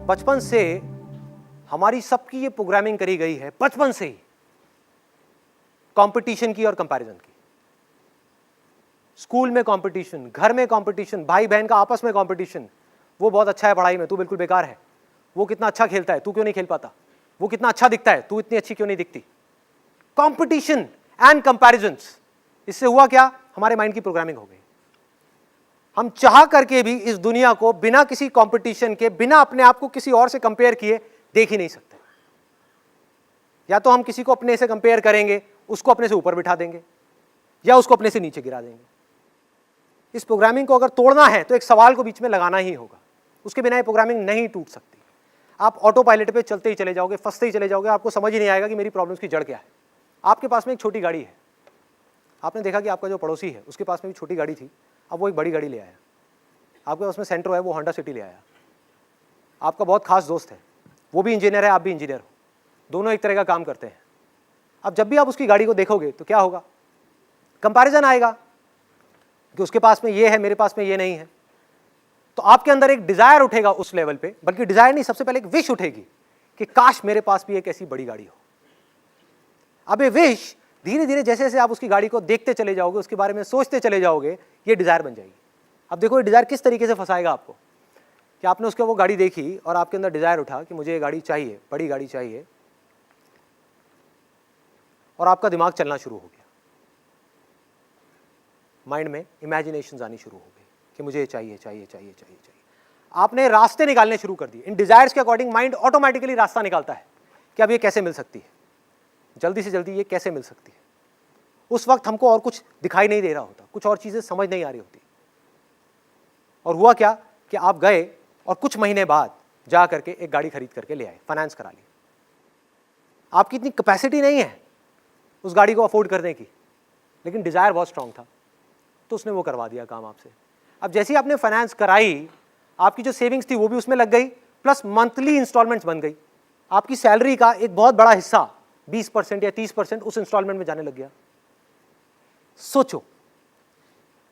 बचपन से हमारी सबकी ये प्रोग्रामिंग करी गई है, बचपन से ही, कंपटीशन की और कंपैरिजन की। स्कूल में कंपटीशन, घर में कंपटीशन, भाई बहन का आपस में कंपटीशन। वो बहुत अच्छा है पढ़ाई में, तू बिल्कुल बेकार है। वो कितना अच्छा खेलता है, तू क्यों नहीं खेल पाता। वो कितना अच्छा दिखता है, तू इतनी अच्छी क्यों नहीं दिखती। कंपटीशन एंड कंपैरिजंस, इससे हुआ क्या, हमारे माइंड की प्रोग्रामिंग हो गई। हम चाह करके भी इस दुनिया को बिना किसी कंपटीशन के, बिना अपने आप को किसी और से कंपेयर किए देख ही नहीं सकते। या तो हम किसी को अपने से कंपेयर करेंगे, उसको अपने से ऊपर बिठा देंगे, या उसको अपने से नीचे गिरा देंगे। इस प्रोग्रामिंग को अगर तोड़ना है तो एक सवाल को बीच में लगाना ही होगा। उसके बिना ये प्रोग्रामिंग नहीं टूट सकती। आप ऑटो पायलट पे चलते ही चले जाओगे, फंसते ही चले जाओगे, आपको समझ ही नहीं आएगा कि मेरी प्रॉब्लम्स की जड़ क्या है। आपके पास में एक छोटी गाड़ी है, आपने देखा कि आपका जो पड़ोसी है उसके पास में भी छोटी गाड़ी थी, अब वो एक बड़ी गाड़ी ले आया। आपके पास में सेंट्रो है, वो होंडा सिटी ले आया। आपका बहुत खास दोस्त है, वो भी इंजीनियर है, आप भी इंजीनियर हो, दोनों एक तरह का काम करते हैं। अब जब भी आप उसकी गाड़ी को देखोगे तो क्या होगा, कंपैरिजन आएगा कि उसके पास में ये है, मेरे पास में ये नहीं है। तो आपके अंदर एक डिजायर उठेगा उस लेवल पे, बल्कि डिजायर नहीं, सबसे पहले एक विश उठेगी कि काश मेरे पास भी एक ऐसी बड़ी गाड़ी हो। अब ये विश धीरे धीरे जैसे जैसे आप उसकी गाड़ी को देखते चले जाओगे, उसके बारे में सोचते चले जाओगे, ये डिजायर बन जाएगी। अब देखो ये डिजायर किस तरीके से फंसाएगा आपको, कि आपने उसके वो गाड़ी देखी और आपके अंदर डिजायर उठा कि मुझे ये गाड़ी चाहिए, बड़ी गाड़ी चाहिए, और आपका दिमाग चलना शुरू हो गया। माइंड में इमेजिनेशंस आनी शुरू हो गई कि मुझे चाहिए चाहिए चाहिए चाहिए चाहिए। आपने रास्ते निकालने शुरू कर दिए। इन डिजायर्स के अकॉर्डिंग माइंड ऑटोमेटिकली रास्ता निकालता है कि अब ये कैसे मिल सकती है, जल्दी से जल्दी ये कैसे मिल सकती है। उस वक्त हमको और कुछ दिखाई नहीं दे रहा होता, कुछ और चीजें समझ नहीं आ रही होती। और हुआ क्या कि आप गए और कुछ महीने बाद जा करके एक गाड़ी खरीद करके ले आए, फाइनेंस करा ली। आपकी इतनी कैपेसिटी नहीं है उस गाड़ी को अफोर्ड करने की, लेकिन डिजायर बहुत स्ट्रांग था, तो उसने वो करवा दिया काम आपसे। अब जैसे ही आपने फाइनेंस कराई, आपकी जो सेविंग्स थी वो भी उसमें लग गई, प्लस मंथली इंस्टॉलमेंट्स बन गई। आपकी सैलरी का एक बहुत बड़ा हिस्सा 20% या 30% उस इंस्टॉलमेंट में जाने लग गया। सोचो,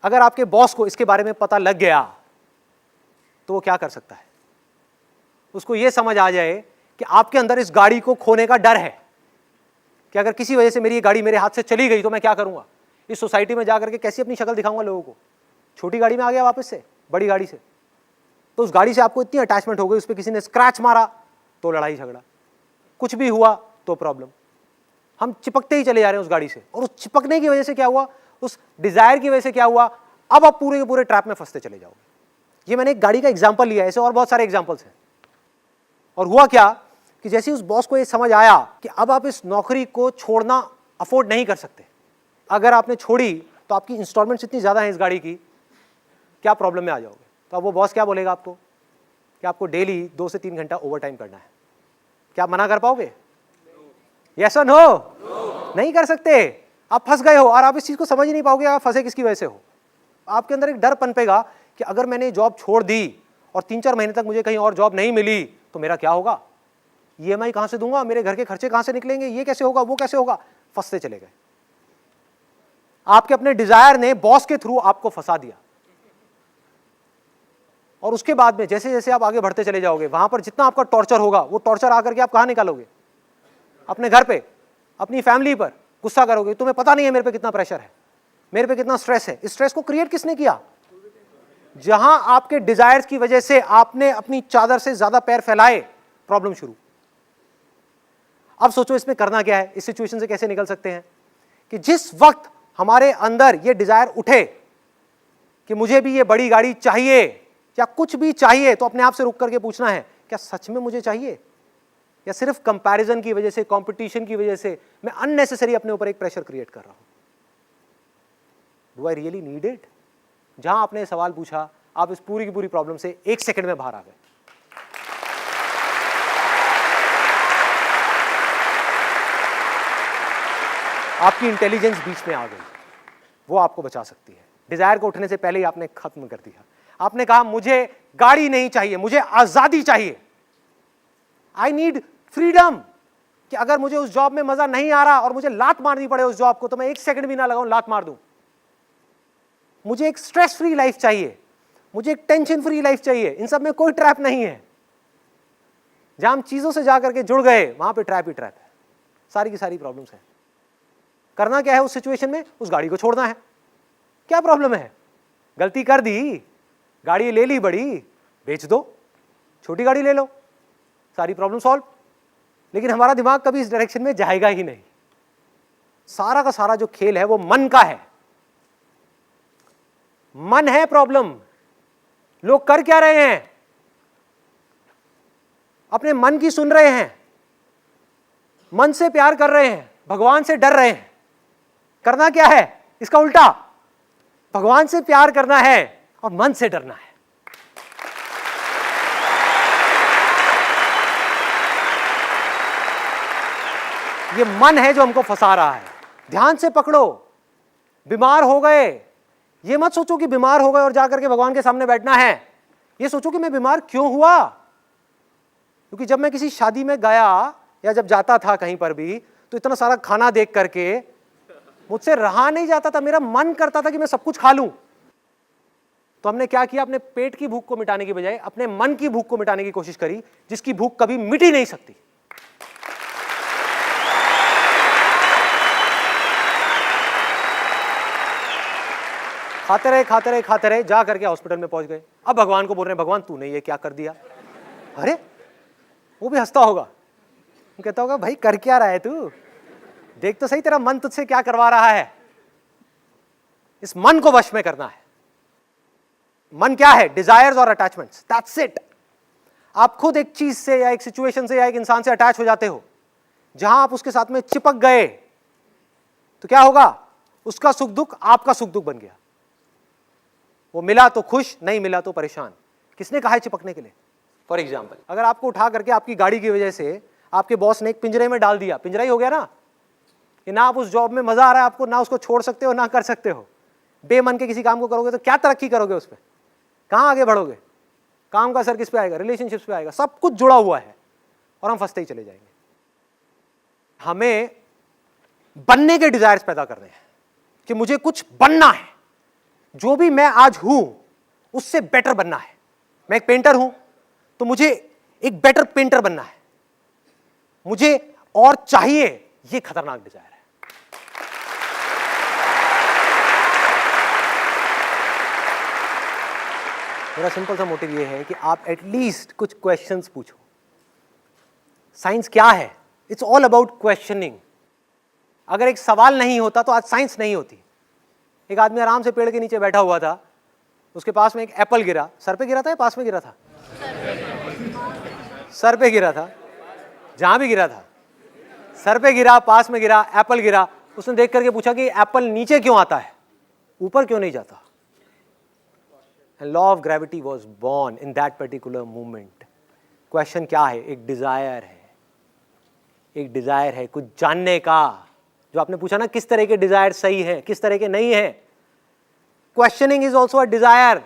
अगर आपके बॉस को इसके बारे में पता लग गया तो वो क्या कर सकता है। उसको ये समझ आ जाए कि आपके अंदर इस गाड़ी को खोने का डर है कि अगर किसी वजह से मेरी ये गाड़ी मेरे हाथ से चली गई तो मैं क्या करूंगा, इस सोसाइटी में जाकर के कैसी अपनी शक्ल दिखाऊंगा लोगों को। छोटी गाड़ी में आ गया वापस से बड़ी गाड़ी से, तो उस गाड़ी से आपको इतनी अटैचमेंट हो गई, उस पर किसी ने स्क्रैच मारा तो लड़ाई झगड़ा, कुछ भी हुआ तो प्रॉब्लम। हम चिपकते ही चले जा रहे हैं उस गाड़ी से, और उस चिपकने की वजह से क्या हुआ, उस डिजायर की वजह से क्या हुआ, अब आप पूरे के पूरे ट्रैप में फंसते चले जाओगे। ये मैंने एक गाड़ी का एग्जाम्पल लिया है, ऐसे और बहुत सारे एग्जाम्पल्स हैं। और हुआ क्या कि जैसे उस बॉस को ये समझ आया कि अब आप इस नौकरी को छोड़ना अफोर्ड नहीं कर सकते, अगर आपने छोड़ी तो आपकी इंस्टॉलमेंट्स इतनी ज्यादा है इस गाड़ी की, क्या प्रॉब्लम में आ जाओगे। तो अब वो बॉस क्या बोलेगा आपको कि आपको डेली 2 से 3 घंटा ओवर टाइम करना है। क्या आप मना कर पाओगे? यस और नो? नहीं कर सकते। आप फंस गए हो और आप इस चीज को समझ ही नहीं पाओगे आप फंसे किसकी वजह से हो। आपके अंदर एक डर पनपेगा कि अगर मैंने जॉब छोड़ दी और 3-4 महीने तक मुझे कहीं और जॉब नहीं मिली तो मेरा क्या होगा, ईएमआई कहां से दूंगा, मेरे घर के खर्चे कहां से निकलेंगे, ये कैसे होगा, वो कैसे होगा। फंसते चले गए। आपके अपने डिजायर ने बॉस के थ्रू आपको फंसा दिया। और उसके बाद में जैसे जैसे आप आगे बढ़ते चले जाओगे, वहां पर जितना आपका टॉर्चर होगा, वो टॉर्चर आकर के आप कहां निकालोगे, अपने घर पे, अपनी फैमिली पर गुस्सा करोगे। तुम्हें पता नहीं है मेरे पे कितना प्रेशर है, मेरे पे कितना स्ट्रेस है। इस स्ट्रेस को क्रिएट किसने किया? जहां आपके डिजायर्स की वजह से आपने अपनी चादर से ज्यादा पैर फैलाए, प्रॉब्लम शुरू। अब सोचो इसमें करना क्या है, इस सिचुएशन से कैसे निकल सकते हैं। कि जिस वक्त हमारे अंदर ये डिजायर उठे कि मुझे भी ये बड़ी गाड़ी चाहिए या कुछ भी चाहिए, तो अपने आप से रुक करके पूछना है, क्या सच में मुझे चाहिए, या सिर्फ कंपैरिजन की वजह से, कंपटीशन की वजह से मैं अननेसेसरी अपने ऊपर एक प्रेशर क्रिएट कर रहा हूं। Do I really need it? जहां आपने सवाल पूछा, आप इस पूरी की पूरी प्रॉब्लम से 1 सेकंड में बाहर आ गए। आपकी इंटेलिजेंस बीच में आ गई, वो आपको बचा सकती है। डिजायर को उठने से पहले ही आपने खत्म कर दिया। आपने कहा मुझे गाड़ी नहीं चाहिए, मुझे आजादी चाहिए, आई नीड फ्रीडम। कि अगर मुझे उस जॉब में मजा नहीं आ रहा और मुझे लात मारनी पड़े उस जॉब को, तो मैं 1 सेकंड भी ना लगाऊं, लात मार दूं। मुझे एक स्ट्रेस फ्री लाइफ चाहिए, मुझे एक टेंशन फ्री लाइफ चाहिए, इन सब में कोई ट्रैप नहीं है। जहां हम चीजों से जा करके जुड़ गए वहां पे ट्रैप ही ट्रैप है, सारी की सारी प्रॉब्लम्स है। करना क्या है उस सिचुएशन में? उस गाड़ी को छोड़ना है। क्या प्रॉब्लम है? गलती कर दी, गाड़ी ले ली बड़ी, बेच दो, छोटी गाड़ी ले लो, सारी प्रॉब्लम सॉल्व। लेकिन हमारा दिमाग कभी इस डायरेक्शन में जाएगा ही नहीं। सारा का सारा जो खेल है वो मन का है। मन है प्रॉब्लम। लोग कर क्या रहे हैं? अपने मन की सुन रहे हैं, मन से प्यार कर रहे हैं, भगवान से डर रहे हैं। करना क्या है? इसका उल्टा, भगवान से प्यार करना है और मन से डरना है। ये मन है जो हमको फंसा रहा है। ध्यान से पकड़ो। बीमार हो गए, ये मत सोचो कि बीमार हो गए और जाकर के भगवान के सामने बैठना है। ये सोचो कि मैं बीमार क्यों हुआ। क्योंकि जब मैं किसी शादी में गया या जब जाता था कहीं पर भी, तो इतना सारा खाना देख करके मुझसे रहा नहीं जाता था। मेरा मन करता था कि मैं सब कुछ खा लूं। तो हमने क्या किया? अपने पेट की भूख को मिटाने की बजाय अपने मन की भूख को मिटाने की कोशिश करी, जिसकी भूख कभी मिट ही नहीं सकती। खाते रहे खाते रहे खाते रहे, जा करके हॉस्पिटल में पहुंच गए। अब भगवान को बोल रहे हैं, भगवान तूने ये क्या कर दिया? अरे वो भी हंसता होगा, वो कहता होगा भाई कर क्या रहा है तू, देख तो सही तेरा मन तुझसे क्या करवा रहा है। इस मन को वश में करना है। मन क्या है? डिजायर्स और अटैचमेंट्स, दैट्स इट। आप खुद एक चीज से या एक सिचुएशन से या एक इंसान से अटैच हो जाते हो, जहां आप उसके साथ में चिपक गए तो क्या होगा? उसका सुख दुख आपका सुख दुख बन गया। वो मिला तो खुश, नहीं मिला तो परेशान। किसने कहा है चिपकने के लिए? फॉर एग्जाम्पल, अगर आपको उठा करके आपकी गाड़ी की वजह से आपके बॉस ने एक पिंजरे में डाल दिया, पिंजरा ही हो गया ना, कि ना आप उस जॉब में मजा आ रहा है आपको, ना उसको छोड़ सकते हो ना कर सकते हो। बेमन के किसी काम को करोगे तो क्या तरक्की करोगे उस पर? कहां आगे बढ़ोगे? काम का असर किस पे आएगा? रिलेशनशिप्स पे आएगा। सब कुछ जुड़ा हुआ है और हम फंसते ही चले जाएंगे। हमें बनने के डिजायर्स पैदा करने हैं कि मुझे कुछ बनना है, जो भी मैं आज हूं उससे बेटर बनना है। मैं एक पेंटर हूं तो मुझे एक बेटर पेंटर बनना है, मुझे और चाहिए। ये खतरनाक डिजायर है। मेरा सिंपल सा मोटिव ये है कि आप एटलीस्ट कुछ क्वेश्चंस पूछो। साइंस क्या है? It's all about questioning. अगर एक सवाल नहीं होता तो आज साइंस नहीं होती। एक आदमी आराम से पेड़ के नीचे बैठा हुआ था, उसके पास में एक एप्पल गिरा। सर पे गिरा था या पास में गिरा था? सर पे गिरा था। जहां भी गिरा था, सर पे गिरा, पास में गिरा, एप्पल गिरा। उसने देख करके पूछा कि एप्पल नीचे क्यों आता है, ऊपर क्यों नहीं जाता? And law of gravity was born in that particular moment. Question क्या है? एक डिजायर है, एक डिजायर है कुछ जानने का। जो आपने पूछा ना, किस तरह के डिजायर सही है, किस तरह के नहीं है। Questioning is also a desire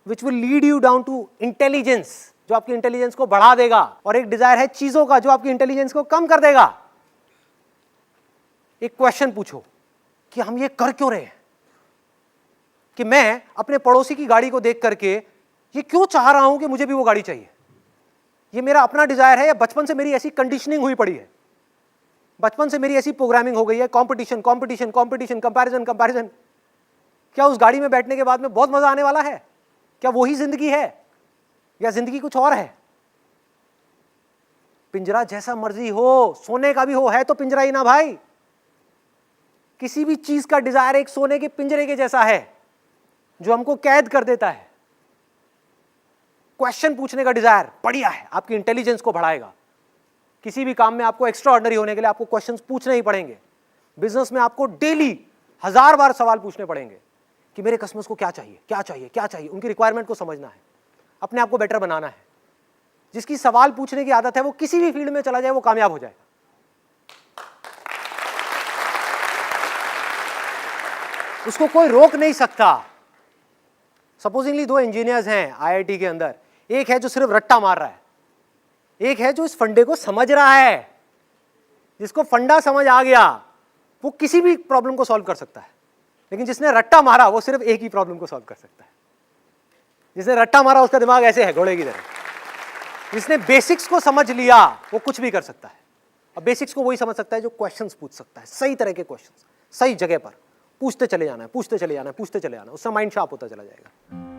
which will lead you down to intelligence, जो आपकी इंटेलिजेंस को बढ़ा देगा। और एक डिजायर है चीजों का, जो आपकी इंटेलिजेंस को कम कर देगा। एक क्वेश्चन पूछो कि हम ये कर क्यों रहे हैं, कि मैं अपने पड़ोसी की गाड़ी को देख करके ये क्यों चाह रहा हूं कि मुझे भी वो गाड़ी चाहिए। ये मेरा अपना डिजायर है या बचपन से मेरी ऐसी कंडीशनिंग हुई पड़ी है, बचपन से मेरी ऐसी प्रोग्रामिंग हो गई है, competition competition competition, comparison comparison. क्या उस गाड़ी में बैठने के बाद में बहुत मजा आने वाला है? क्या वही जिंदगी है या जिंदगी कुछ और है? पिंजरा जैसा मर्जी हो, सोने का भी हो, है तो पिंजरा ही ना भाई। किसी भी चीज का डिजायर एक सोने के पिंजरे के जैसा है जो हमको कैद कर देता है। क्वेश्चन पूछने का डिजायर बढ़िया है, आपकी इंटेलिजेंस को बढ़ाएगा। किसी भी काम में आपको एक्स्ट्रा ऑर्डिनरी होने के लिए आपको क्वेश्चंस पूछने ही पड़ेंगे। बिजनेस में आपको डेली 1000 बार सवाल पूछने पड़ेंगे कि मेरे कस्टमर्स को क्या चाहिए, क्या चाहिए, क्या चाहिए। उनकी रिक्वायरमेंट को समझना है, अपने आप को बेटर बनाना है। जिसकी सवाल पूछने की आदत है वो किसी भी फील्ड में चला जाए वो कामयाब हो जाएगा। उसको कोई रोक नहीं सकता। सपोजिंगली 2 इंजीनियर्स हैं आईआईटी के अंदर, एक है जो सिर्फ रट्टा मार रहा है, एक है जो इस फंडे को समझ रहा है। जिसको फंडा समझ आ गया वो किसी भी प्रॉब्लम को सॉल्व कर सकता है, लेकिन जिसने रट्टा मारा वो सिर्फ एक ही प्रॉब्लम को सॉल्व कर सकता है। जिसने रट्टा मारा उसका दिमाग ऐसे है घोड़े की तरह, जिसने बेसिक्स को समझ लिया वो कुछ भी कर सकता है। अब बेसिक्स को वही समझ सकता है जो क्वेश्चंस पूछ सकता है, सही तरह के क्वेश्चंस, सही जगह पर पूछते चले जाना है, पूछते चले जाना है, पूछते चले जाना है, उससे माइंड शार्प होता चला जाएगा।